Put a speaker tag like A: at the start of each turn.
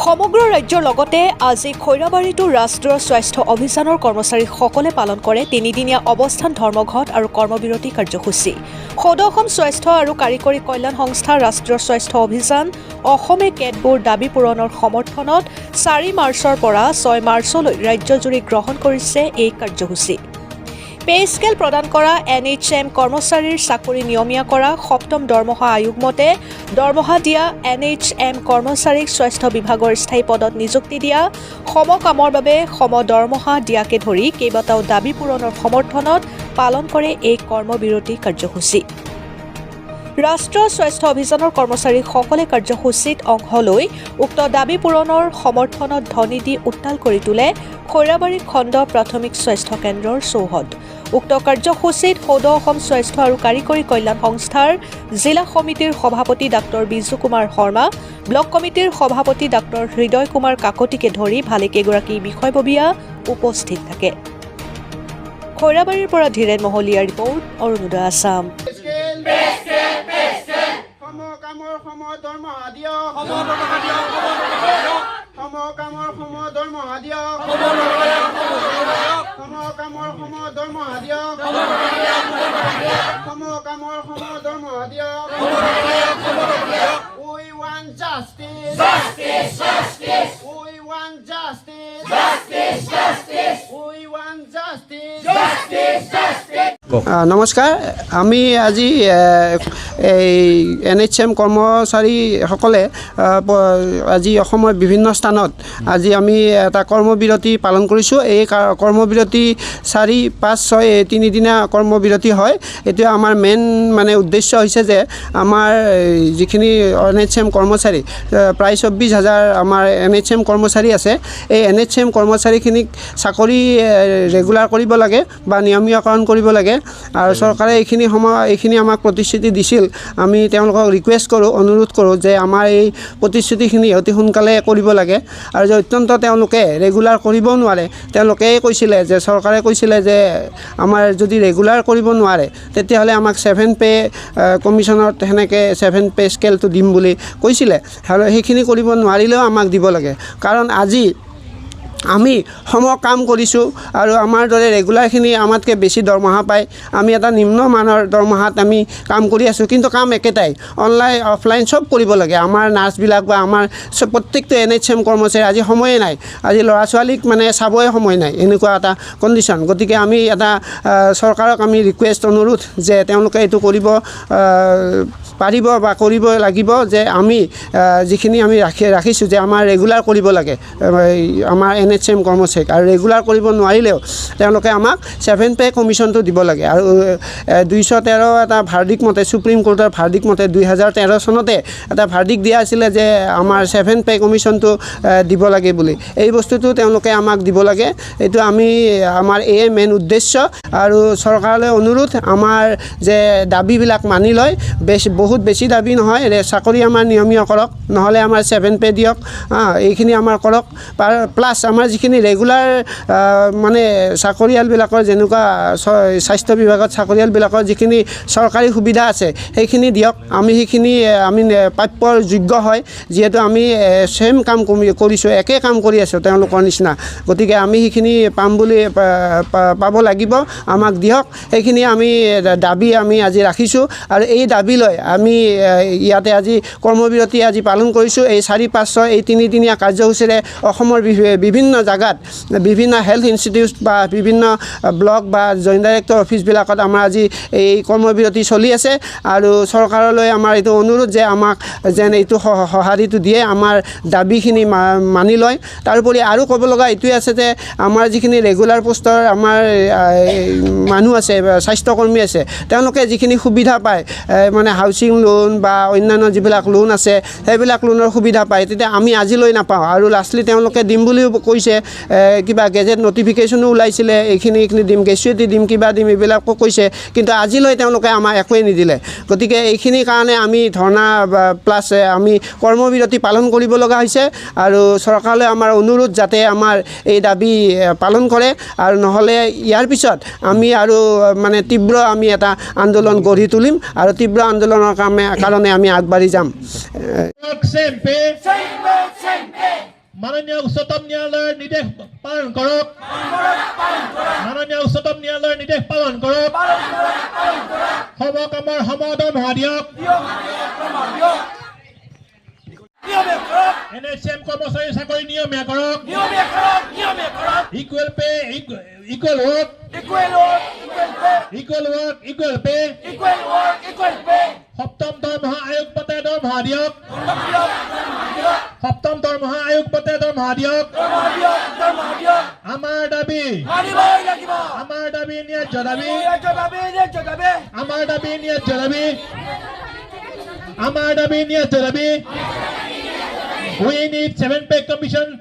A: সমগ্ৰ ৰাজ্যৰ লগতে আজি খৈৰাবাৰীতো ৰাষ্ট্ৰীয় স্বাস্থ্য অভিযানৰ কৰ্মচাৰীসকলে পালন কৰে তিনিদিনীয়া অৱস্থান ধৰ্মঘট আৰু কৰ্মবিৰতি কাৰ্যসূচী। সদৌ অসম স্বাস্থ্য আৰু কাৰিকৰী কল্যাণ সংস্থাৰ ৰাষ্ট্ৰীয় স্বাস্থ্য অভিযান অসমে কেতবোৰ দাবী পূৰণৰ সমৰ্থনত 4 মাৰ্চৰ পৰা 6 মাৰ্চলৈ ৰাজ্যজুৰি গ্ৰহণ কৰিছে এই কাৰ্যসূচী। পে স্কেল প্ৰদান কৰা NHM কৰ্মচাৰীৰ চাকৰি নিয়মীয়া কৰা সপ্তম দৰমহা আয়োগ মতে দৰমহা দিয়া NHM কৰ্মচাৰীক স্বাস্থ্য বিভাগৰ স্থায়ী পদত নিযুক্তি দিয়া সমকামৰ বাবে সম দৰমহা দিয়াকে ধৰি কেইবাটাও দাবী পূৰণৰ সমৰ্থনত পালন কৰে এই কৰ্মবিৰতি কাৰ্যসূচী। ৰাষ্ট্ৰীয় স্বাস্থ্য অভিযানৰ কৰ্মচাৰীসকলে কাৰ্যসূচীত অংশ লৈ উক্ত দাবী পূৰণৰ সমৰ্থনত ধ্বনি দি উত্তাল কৰি তোলে খৈৰাবাৰী খণ্ড প্ৰাথমিক স্বাস্থ্য কেন্দ্ৰৰ চৌহদ। উক্ত কাৰ্যসূচীত সদৌ অসম স্বাস্থ্য আৰু কাৰিকৰী কল্যাণ সংস্থাৰ জিলা সমিতিৰ সভাপতি ডাঃ বিজু কুমাৰ শৰ্মা, ব্লক কমিটিৰ সভাপতি ডাঃ হৃদয় কুমাৰ কাকতিকে ধৰি ভালেকেইগৰাকী বিষয়ববীয়া উপস্থিত থাকে। খৈৰাবাৰীৰ পৰা ধীৰেন মহলীয়াৰ ৰিপৰ্ট, অৰুণোদয় আছাম।
B: সমকামৰ দৰমহা দিয়ক, সমকামৰ দৰমহা দিয়ক, সমকামৰ দৰমহা দিয়ক, সমকামৰ দৰমহা দিয়ক। We want justice, justice, justice. We want justice, justice, justice. We want justice, justice, justice. নমস্কাৰ, আমি আজি এই NHM কৰ্মচাৰীসকলে আজি অসমৰ বিভিন্ন স্থানত আজি আমি এটা কৰ্মবিৰতি পালন কৰিছোঁ। এই কৰ্মবিৰতি 4, 5, 6 তিনিদিনীয়া কৰ্মবিৰতি হয়। এতিয়া আমাৰ মেইন উদ্দেশ্য হৈছে যে আমাৰ যিখিনি NHM কৰ্মচাৰী প্ৰায় 24,000 আমাৰ NHM কৰ্মচাৰী আছে। এই NHM কৰ্মচাৰীখিনিক চাকৰি ৰেগুলাৰ কৰিব লাগে বা নিয়মীয়াকৰণ কৰিব লাগে আৰু চৰকাৰে এইখিনি আমাক প্ৰতিশ্ৰুতি দিছিল। আমি তেওঁলোকক ৰিকুৱেষ্ট কৰোঁ, অনুৰোধ কৰোঁ যে আমাৰ এই প্ৰতিশ্ৰুতিখিনি অতি সোনকালে কৰিব লাগে আৰু যে অত্যন্ত তেওঁলোকে ৰেগুলাৰ কৰিব নোৱাৰে। তেওঁলোকে কৈছিলে যে চৰকাৰে কৈছিলে যে আমাৰ যদি ৰেগুলাৰ কৰিব নোৱাৰে তেতিয়াহ'লে আমাক 7 পে কমিশ্যনত সেনেকৈ 7 পে স্কেলটো দিম বুলি কৈছিলে। আৰু সেইখিনি কৰিব নোৱাৰিলেও আমাক দিব লাগে, কাৰণ আজি আমি কাম কৰিছোঁ আৰু আমাৰ দৰে ৰেগুলাৰখিনি আমাতকৈ বেছি দৰমহা পায়। আমি এটা নিম্নমানৰ দৰমহাত আমি কাম কৰি আছোঁ, কিন্তু কাম একেটাই, অনলাইন অফলাইন চব কৰিব লাগে। আমাৰ নাৰ্ছবিলাক বা আমাৰ প্ৰত্যেকটো NHM কৰ্মচাৰী আজি সময়ে নাই, আজি ল'ৰা ছোৱালীক চাবই সময় নাই, এনেকুৱা এটা কণ্ডিশ্যন। গতিকে আমি এটা চৰকাৰক আমি ৰিকুৱেষ্ট, অনুৰোধ যে তেওঁলোকে এইটো কৰিব পাৰিব বা কৰিব লাগিব, যে আমি যিখিনি আমি ৰাখিছোঁ যে আমাৰ ৰেগুলাৰ কৰিব লাগে আমাৰ NHM কৰ্মচাৰীক, আৰু ৰেগুলাৰ কৰিব নোৱাৰিলেও তেওঁলোকে আমাক 7 পে কমিশ্যনটো দিব লাগে। আৰু 213 এটা ভাৰ্ডিক মতে, সুপ্ৰিম কোৰ্টৰ ভাৰ্ডিক মতে 2013 চনতে এটা ভাৰ্ডিক দিয়া আছিলে যে আমাৰ 7 পে কমিশ্যনটো দিব লাগে বুলি। এই বস্তুটো তেওঁলোকে আমাক দিব লাগে। এইটো আমাৰ এই মেইন উদ্দেশ্য। আৰু চৰকাৰলৈ অনুৰোধ, আমাৰ যে দাবীবিলাক মানি লয়, বহুত বেছি দাবী নহয়, চাকৰি আমাৰ নিয়মীয়া কৰক, নহ'লে আমাৰ 7 পে দিয়ক, এইখিনি আমাৰ কৰক। প্লাছ আমাৰ যিখিনি ৰেগুলাৰ চাকৰিয়ালবিলাকৰ, যেনেকুৱা স্বাস্থ্য বিভাগত চাকৰিয়ালবিলাকৰ যিখিনি চৰকাৰী সুবিধা আছে সেইখিনি দিয়ক। সেইখিনি প্ৰাপ্যৰ যোগ্য হয়, যিহেতু আমি ছেম কাম কৰিছোঁ, একে কাম কৰি আছোঁ তেওঁলোকৰ নিচিনা। গতিকে আমি সেইখিনি পাম বুলি পাব লাগিব, আমাক দিয়ক। সেইখিনি দাবী আমি আজি ৰাখিছোঁ আৰু এই দাবী লৈ আমি ইয়াতে আজি কৰ্মবিৰতি আজি পালন কৰিছোঁ। এই 4, 5, 6 এই তিনিদিনীয়া কাৰ্যসূচীৰে অসমৰ বিভিন্ন জাগাত, বিভিন্ন হেল্থ ইনষ্টিটিউট বা বিভিন্ন ব্লক বা জইণ্ট ডাইৰেক্টৰ অফিচবিলাকত আমাৰ আজি এই কৰ্মবিৰতি চলি আছে। আৰু চৰকাৰলৈ আমাৰ এইটো অনুৰোধ যে আমাক যেন এইটো সঁহাৰিটো দিয়ে, আমাৰ দাবীখিনি মানি লয়। তাৰোপৰি আৰু ক'ব লগা এইটোৱে আছে যে আমাৰ যিখিনি ৰেগুলাৰ পোষ্টৰ আমাৰ মানুহ আছে, স্বাস্থ্যকৰ্মী আছে, তেওঁলোকে যিখিনি সুবিধা পায়, হাউচিং লোন বা অন্যান্য যিবিলাক লোন আছে সেইবিলাক লোনৰ সুবিধা পায়, তেতিয়া আমি আজিলৈ নাপাওঁ। আৰু লাষ্টলি তেওঁলোকে দিম বুলিও কৈছে, কিবা গেজেট নটিফিকেশ্যনো ওলাইছিলে, এইখিনি দিম, গ্ৰেচুইটি দিম, কিবা দিম, এইবিলাকো কৈছে, কিন্তু আজিলৈ তেওঁলোকে আমাক একোৱেই নিদিলে। গতিকে এইখিনিৰ কাৰণে আমি ধৰ্ণা প্লাছ আমি কৰ্মবিৰতি পালন কৰিব লগা হৈছে। আৰু চৰকাৰলৈ আমাৰ অনুৰোধ যাতে আমাৰ এই দাবী পালন কৰে, আৰু নহ'লে ইয়াৰ পিছত আমি আৰু তীব্ৰ আমি এটা আন্দোলন গঢ়ি তুলিম আৰু তীব্ৰ আন্দোলনৰ কাৰণে আমি আগবাঢ়ি যাম।
C: মাননীয় উচ্চতম ন্যায়ালয়ৰ নিৰ্দেশ পালন কৰক মাননীয় উচ্চতম ন্যায়ালয়ৰ নিৰ্দেশ পালন কৰক সমকামৰ সমদৰমহা দিয়ক NHM কৰ্মচাৰী চাকৰি নিয়মীয়া কৰক equal pay equal work equal pay সপ্তম দৰমহা আয়োগ পাতে দৰমহা দিয়ক সপ্তম দৰমহা আয়োগ পাতে দৰমহা দিয়ক আমাৰ দাবী ন্যায্য দাবী আমাৰ দাবী ন্যায্য দাবী We need 7 pay commission.